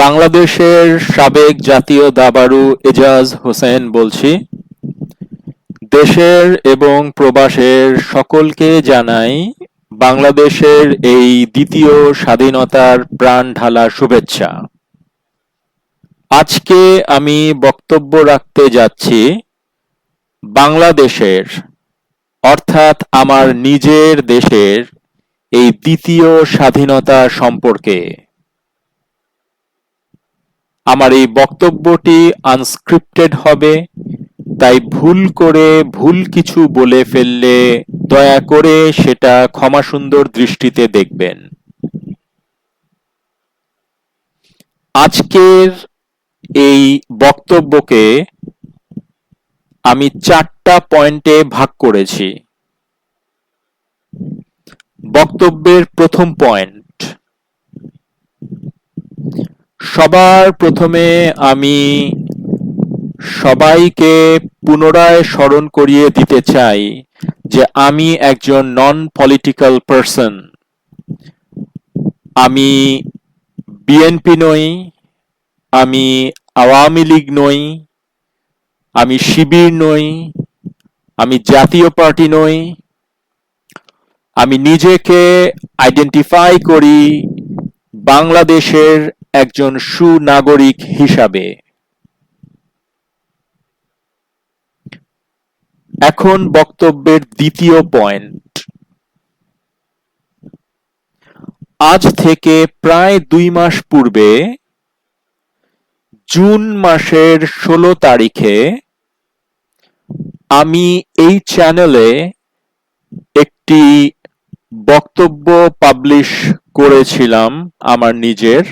বাংলাদেশের সাবেক জাতীয় দাবাড়ু এজাজ হোসেন বলছি। দেশের এবং প্রবাসের সকলকে জানাই বাংলাদেশের এই দ্বিতীয় স্বাধীনতার প্রাণঢালা শুভেচ্ছা। আজকে আমি বক্তব্য রাখতে যাচ্ছি বাংলাদেশের অর্থাৎ আমার নিজের দেশের এই দ্বিতীয় স্বাধীনতা সম্পর্কে। আমার এই বক্তব্যটি আনস্ক্রিপ্টেড হবে, তাই ভুল করে ভুল কিছু বলে ফেললে দয়া করে সেটা ক্ষমাসুন্দর দৃষ্টিতে দেখবেন। আজকের এই বক্তব্যকে আমি 4টা পয়েন্টে ভাগ করেছি। বক্তব্যের প্রথম পয়েন্ট, সবার প্রথমে আমি সবাইকে পুনরায় স্মরণ করিয়ে দিতে চাই যে আমি একজন নন পলিটিক্যাল পারসন। আমি বিএনপি নই, আমি আওয়ামী লীগ নই, আমি শিবির নই, আমি জাতীয় পার্টি নই। আমি নিজেকে আইডেন্টিফাই করি বাংলাদেশের একজন সুনাগরিক হিসাবে। এখন বক্তব্যের দ্বিতীয় পয়েন্ট, আজ থেকে প্রায় 2 মাস পূর্বে জুন মাসের 16 তারিখে আমি এই চ্যানেলে একটি বক্তব্য পাবলিশ করেছিলাম আমার নিজের,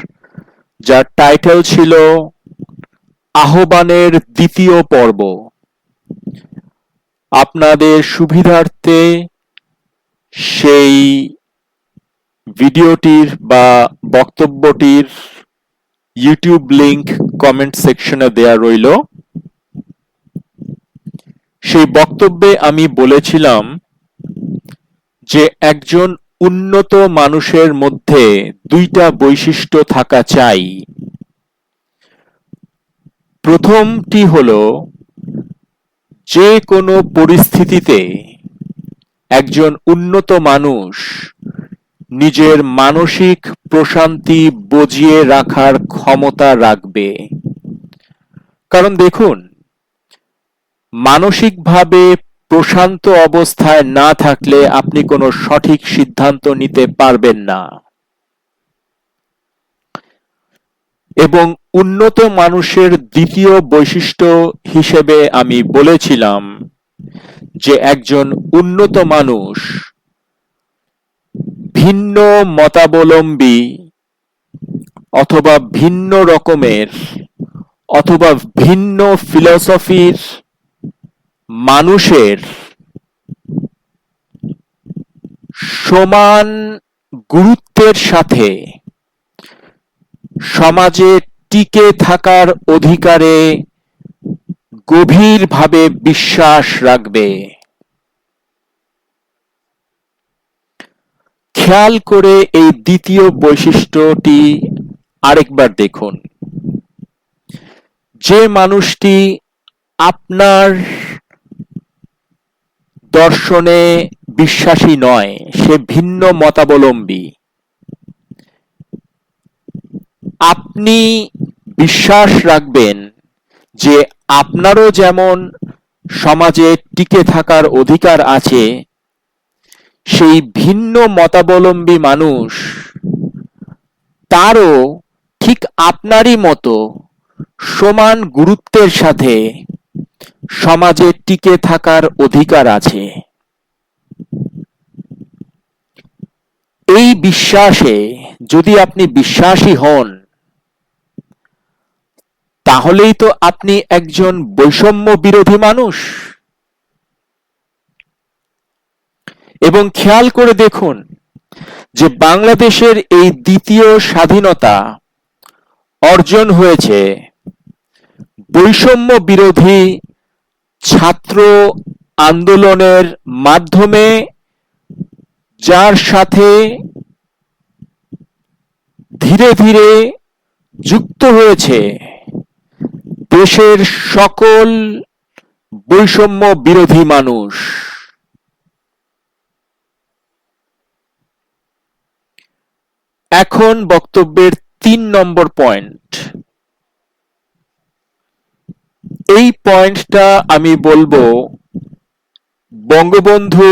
যার টাইটেল ছিল আহ্বানের দ্বিতীয় পর্ব। আপনাদের সুবিধার্থে সেই ভিডিওটির বা বক্তব্যটির ইউটিউব লিংক কমেন্ট সেকশনে দেয়া রইল। সেই বক্তব্যে আমি বলেছিলাম যে একজন উন্নত মানুষের মধ্যে 2টা বৈশিষ্ট্য থাকা চাই। প্রথমটি হলো যে কোনো পরিস্থিতিতে একজন উন্নত মানুষ নিজের মানসিক প্রশান্তি বজিয়ে রাখার ক্ষমতা রাখবে। কারণ দেখুন, মানসিকভাবে প্রশান্ত অবস্থায় না থাকলে আপনি কোনো সঠিক সিদ্ধান্ত নিতে পারবেন না। এবং উন্নত মানুষের দ্বিতীয় বৈশিষ্ট্য হিসেবে আমি বলেছিলাম যে একজন উন্নত মানুষ ভিন্ন মতাবলম্বী অথবা ভিন্ন রকমের অথবা ভিন্ন ফিলসফির মানুষের সমান গুরুত্বের সাথে সমাজে টিকে থাকার অধিকারে গভীরভাবে বিশ্বাস রাখবে। খেয়াল করে এই দ্বিতীয় বৈশিষ্ট্যটি আরেকবার দেখুন। যে মানুষটি আপনার দর্শনে বিশ্বাসী নয়, সে ভিন্ন মতাবলম্বী, আপনি বিশ্বাস রাখবেন যে আপনারও যেমন সমাজে টিকে থাকার অধিকার আছে, সেই ভিন্ন মতাবলম্বী মানুষ তারও ঠিক আপনারই মতো সমান গুরুত্বের সাথে সমাজে টিকে থাকার অধিকার আছে। এই বিশ্বাসে যদি আপনি বিশ্বাসী হন, তাহলেই তো আপনি একজন বৈষম্য বিরোধী মানুষ। এবং খেয়াল করে দেখুন যে বাংলাদেশের এই দ্বিতীয় স্বাধীনতা অর্জন হয়েছে বৈষম্য বিরোধী ছাত্র আন্দোলনের মাধ্যমে, যার সাথে ধীরে ধীরে যুক্ত হয়েছে দেশের সকল বৈষম্য বিরোধী মানুষ। এখন বক্তব্যের ৩ নম্বর পয়েন্ট। এই পয়েন্টটা আমি বলবো বঙ্গবন্ধু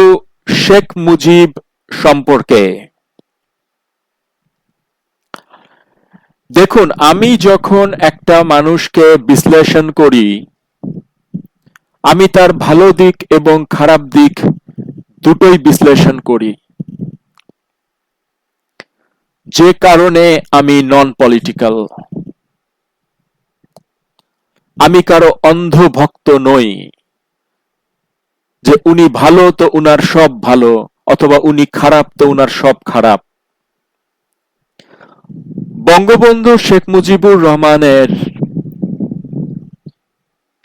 শেখ মুজিব সম্পর্কে। দেখুন, আমি যখন একটা মানুষকে বিশ্লেষণ করি, আমি তার ভালো দিক এবং খারাপ দিক দুটোই বিশ্লেষণ করি। যে কারণে আমি নন পলিটিক্যাল। আমি কারো অন্ধ ভক্ত নই যে উনি ভালো তো উনার সব ভালো, অথবা উনি খারাপ তো উনার সব খারাপ। বঙ্গবন্ধু শেখ মুজিবুর রহমানের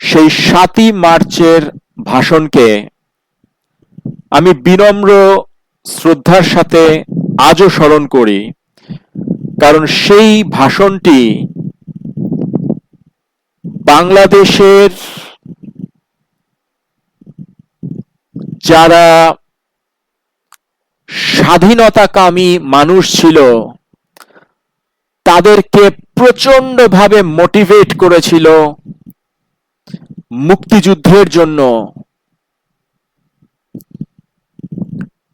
সেই ৭ই মার্চের ভাষণকে আমি বিনম্র শ্রদ্ধার সাথে আজও স্মরণ করি, কারণ সেই ভাষণটি বাংলাদেশের যারা স্বাধীনতাকামী মানুষ ছিল তাদেরকে প্রচন্ডভাবে মোটিভেট করেছিল মুক্তিযুদ্ধের জন্য,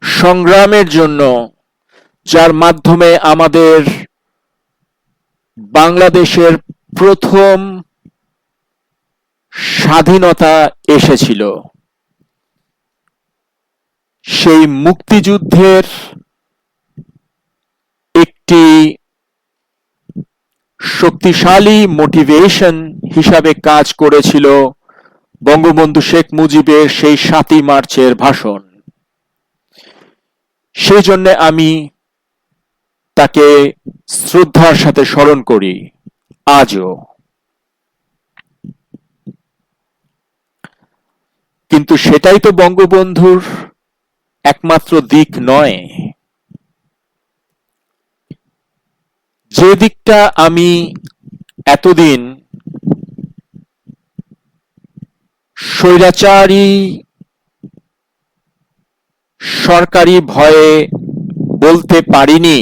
সংগ্রামের জন্য, যার মাধ্যমে আমাদের বাংলাদেশের প্রথম স্বাধীনতা এসেছিল। সেই মুক্তিযুদ্ধের একটি শক্তিশালী মোটিভেশন হিসাবে কাজ করেছিল বঙ্গবন্ধু শেখ মুজিবের সেই ৭ই মার্চের ভাষণ। সেই জন্য আমি তাকে শ্রদ্ধার সাথে স্মরণ করি আজও। কিন্তু সেটাই তো বঙ্গবন্ধুর একমাত্র দিক নয়। যে দিকটা আমি এতদিন স্বৈরাচারী সরকারি ভয়ে বলতে পারিনি,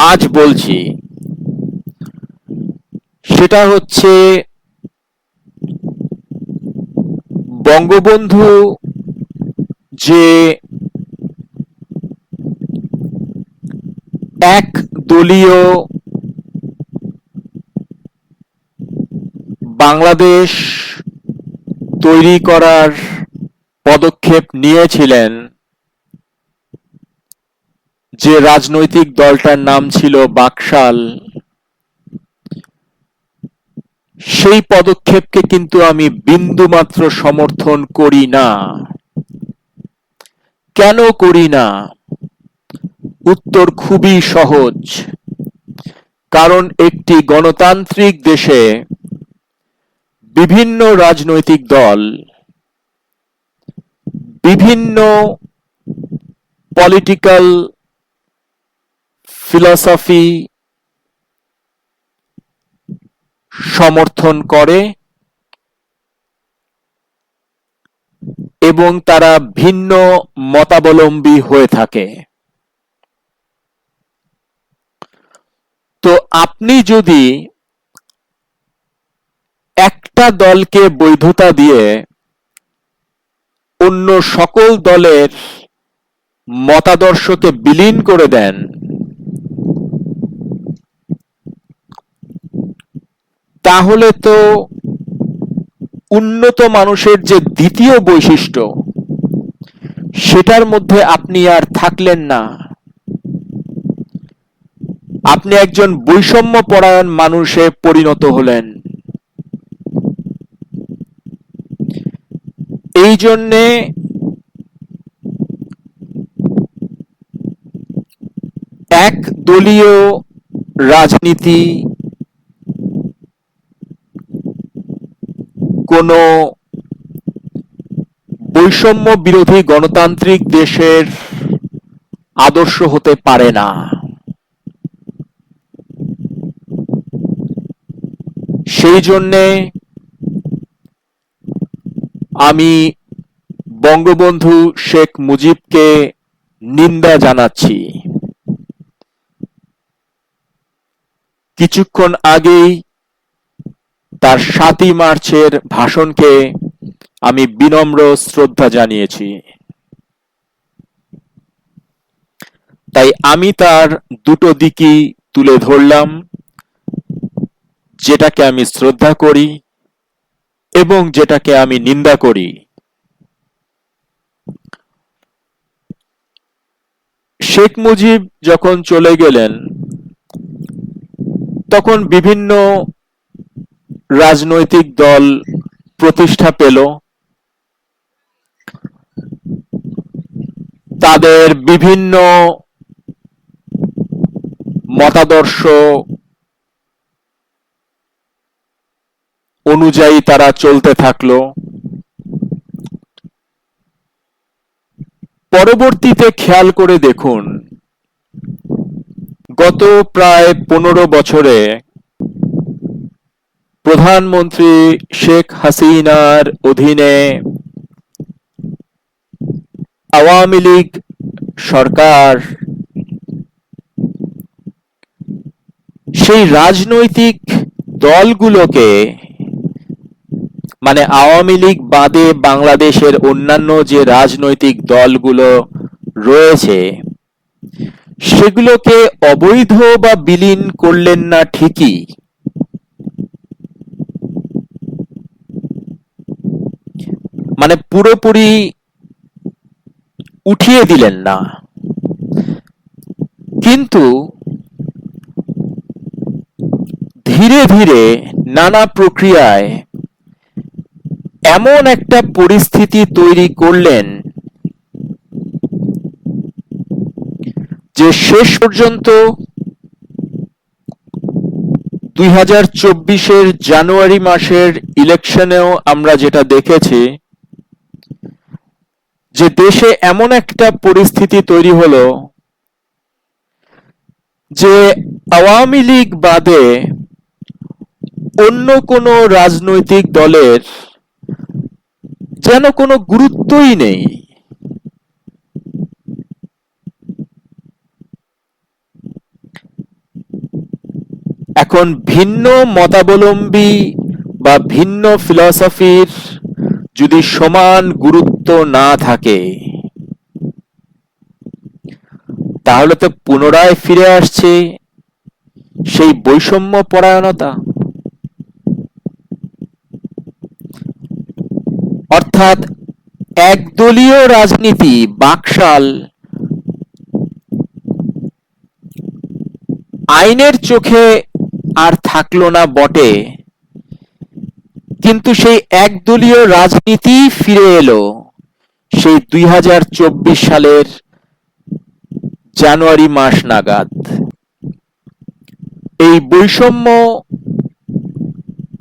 আজ বলছি। সেটা হচ্ছে বঙ্গবন্ধু যে এক দলীয় বাংলাদেশ তৈরি করার পদক্ষেপ নিয়েছিলেন, যে রাজনৈতিক দলটার নাম ছিল বাকশাল, সেই পদক্ষেপকে কিন্তু আমি বিন্দুমাত্র সমর্থন করি না। কেন করি না? উত্তর খুবই সহজ। কারণ একটি গণতান্ত্রিক দেশে বিভিন্ন রাজনৈতিক দল বিভিন্ন পলিটিক্যাল ফিলসফি সমর্থন করে এবং তারা ভিন্ন মতাবলম্বী হয়ে থাকে। তো আপনি যদি একটা দলকে বৈধতা দিয়ে অন্য সকল দলের মতাদর্শকে বিলীন করে দেন, তাহলে তো উন্নত মানুষের যে দ্বিতীয় বৈশিষ্ট্য সেটার মধ্যে আপনি আর থাকলেন না। আপনি একজন বৈষম্য পরায়ণ মানুষে পরিণত হলেন। এই জন্যে এক দলীয় রাজনীতি কোনো বৈষম্য বিরোধী গণতান্ত্রিক দেশের আদর্শ হতে পারে না। সেই জন্যে আমি বঙ্গবন্ধু শেখ মুজিবকে নিন্দা জানাচ্ছি। কিছুক্ষণ আগেই তার ৭ই মার্চের ভাষণকে আমি বিনম্র শ্রদ্ধা জানিয়েছি। তাই আমি তার দুটো দিকই তুলে ধরলাম, যেটাকে আমি শ্রদ্ধা করি এবং যেটাকে আমি নিন্দা করি। শেখ মুজিব যখন চলে গেলেন, তখন বিভিন্ন রাজনৈতিক দল প্রতিষ্ঠা পেল, তাদের বিভিন্ন মতাদর্শ অনুযায়ী তারা চলতে থাকলো। পরবর্তীতে খেয়াল করে দেখুন, গত প্রায় 15 বছরে প্রধানমন্ত্রী শেখ হাসিনার অধীনে আওয়ামী লীগ সরকার সেই রাজনৈতিক দলগুলোকে, মানে আওয়ামী লীগ বাদে বাংলাদেশের অন্যান্য যে রাজনৈতিক দলগুলো রয়েছে, সেগুলোকে অবৈধ বা বিলীন করলেন না ঠিকই, মানে পুরোপুরি উঠিয়ে দিলেন না, কিন্তু ধীরে ধীরে নানা প্রক্রিয়ায় এমন একটা পরিস্থিতি তৈরি করলেন যে শেষ পর্যন্ত 2024-এর জানুয়ারি মাসের ইলেকশনেও আমরা যেটা দেখেছি, যে দেশে এমন একটা পরিস্থিতি তৈরি হলো যে আওয়ামী লীগ বাদে অন্য কোনো রাজনৈতিক দলের যেন কোনো গুরুত্বই নেই। এখন ভিন্ন মতাবলম্বী বা ভিন্ন ফিলসফির যদি সমান গুরুত্ব না থাকে, তাহলে তো পুনরায় ফিরে আসছে সেই বৈষম্য পরায়ণতা। অর্থাৎ একদলীয় রাজনীতি, বাকশাল আইনের চোখে আর থাকলো না বটে, কিন্তু সেই একদলীয় রাজনীতি ফিরে এলো সেই 2024 সালের জানুয়ারি মাস নাগাদ। এই বৈষম্য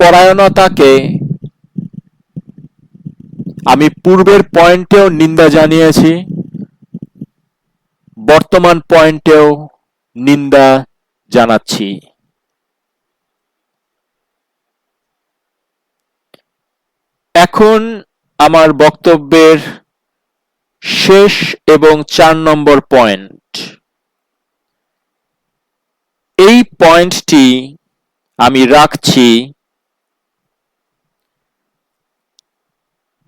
পরায়ণতাকে আমি পূর্বের পয়েন্টেও নিন্দা জানিয়েছি, বর্তমান পয়েন্টেও নিন্দা জানাচ্ছি। এখন আমার বক্তব্যের শেষ এবং 4 নম্বর পয়েন্ট। এই পয়েন্টটি আমি রাখছি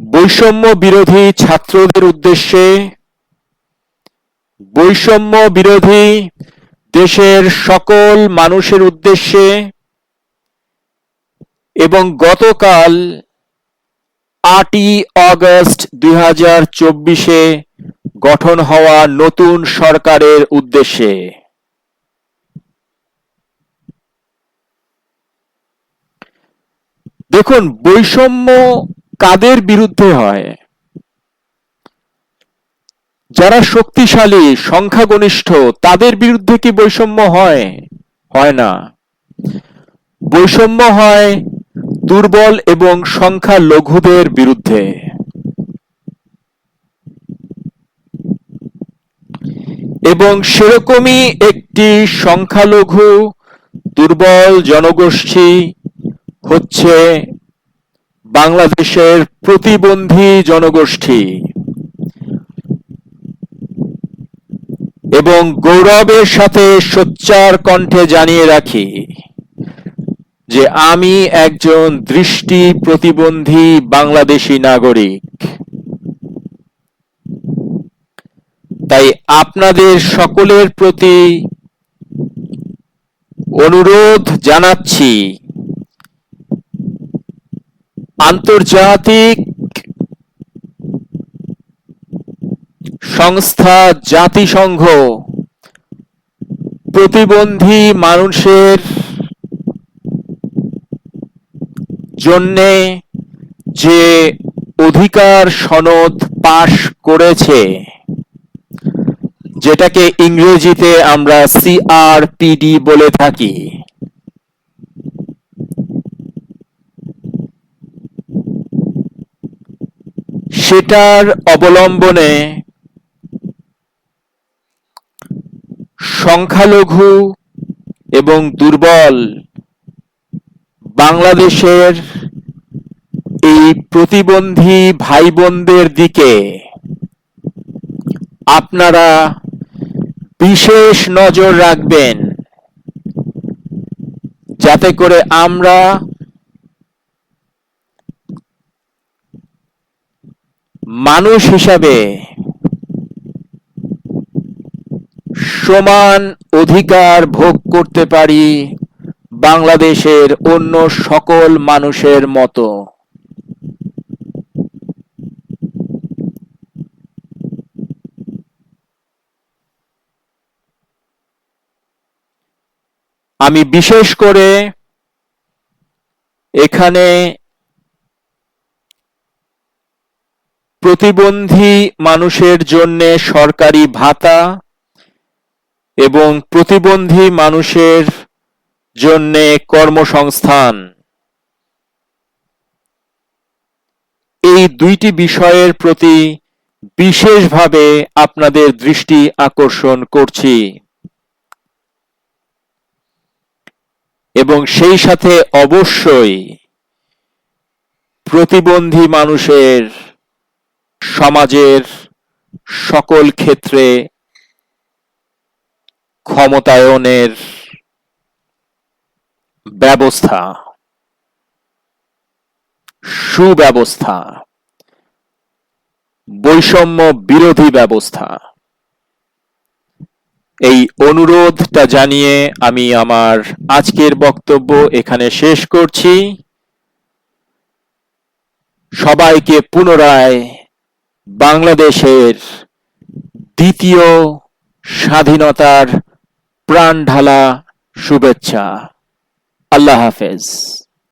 বৈষম্য বিরোধী ছাত্রদের উদ্দেশ্যে, বৈষম্য বিরোধী দেশের সকল মানুষের উদ্দেশ্যে, এবং গতকাল 8ই আগস্ট 2024-এ গঠন হওয়া নতুন সরকারের উদ্দেশ্যে। দেখুন, বৈষম্য কাদের বিরুদ্ধে হয়? যারা শক্তিশালী, সংখ্যাগরিষ্ঠ, তাদের বিরুদ্ধে কি বৈষম্য হয়? হয় না। বৈষম্য হয় দুর্বল এবং সংখ্যালঘুদের বিরুদ্ধে। এবং সেরকমই একটি সংখ্যালঘু দুর্বল জনগোষ্ঠী হচ্ছে বাংলাদেশের প্রতিবন্ধী জনগোষ্ঠী এবং গৌরবের সাথে সোচ্চার কণ্ঠে জানিয়ে রাখি যে আমি একজন দৃষ্টি প্রতিবন্ধী বাংলাদেশী নাগরিক। তাই আপনাদের সকলের প্রতি অনুরোধ জানাচ্ছি, আন্তর্জাতিক সংস্থা জাতিসংঘ প্রতিবন্ধী মানুষের জন্যে যে অধিকার সনদ পাশ করেছে, যেটাকে ইংরেজিতে আমরা সিআরপিডি বলে থাকি, সেটার অবলম্বনে সংখ্যালঘু এবং দুর্বল বাংলাদেশের এই প্রতিবন্ধী ভাই বোনদের দিকে আপনারা বিশেষ নজর রাখবেন, যাতে করে আমরা মানুষ হিসাবে সমান অধিকার ভোগ করতে পারি বাংলাদেশের অন্য সকল মানুষের মতো। আমি বিশেষ করে এখানে প্রতিবন্ধী মানুষের জন্য সরকারি ভাতা এবং প্রতিবন্ধী মানুষের জন্য কর্মসংস্থান, এই দুইটি বিষয়ের প্রতি বিশেষভাবে আপনাদের দৃষ্টি আকর্ষণ করছি এবং সেই সাথে অবশ্যই প্রতিবন্ধী মানুষের সমাজের সকল ক্ষেত্রে ক্ষমতায়নের ব্যবস্থা, সুব্যবস্থা, বৈষম্য বিরোধী ব্যবস্থা, এই অনুরোধটা জানিয়ে আমি আমার আজকের বক্তব্য এখানে শেষ করছি। সবাইকে পুনরায় বাংলাদেশের দ্বিতীয় স্বাধীনতার প্রাণঢালা শুভেচ্ছা। আল্লাহ হাফেজ।